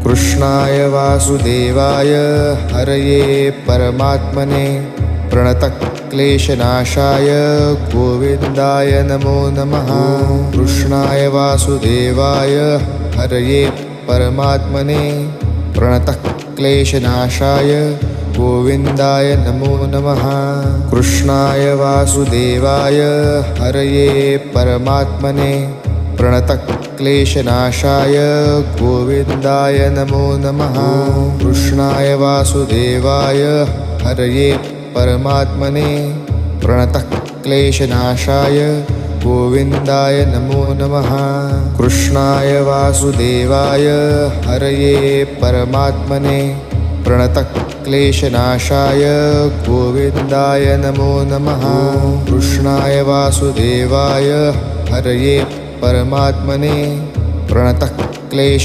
कृष्णाय वासुदेवाय हरये परमात्मने प्रणतक्लेशनाशाय गोविन्दाय नमो नमः। कृष्णाय वासुदेवाय हरये परमात्मने प्रणतक्लेशनाशाय गोविन्दाय नमो नमः। कृष्णाय वासुदेवाय हरये परमात्मने प्रणतक्लेशनाशाय गोविन्दाय नमो नमः। कृष्णाय वासुदेवाय हरये परमात्मने प्रणतक्लेशनाशाय गोविन्दाय नमो नमः। कृष्णाय वासुदेवाय हरये परमात्मने प्रणतक्लेशनाशाय गोविन्दाय नमो नमः। कृष्णाय वासुदेवाय हरये परमात्मने प्रणतक्लेश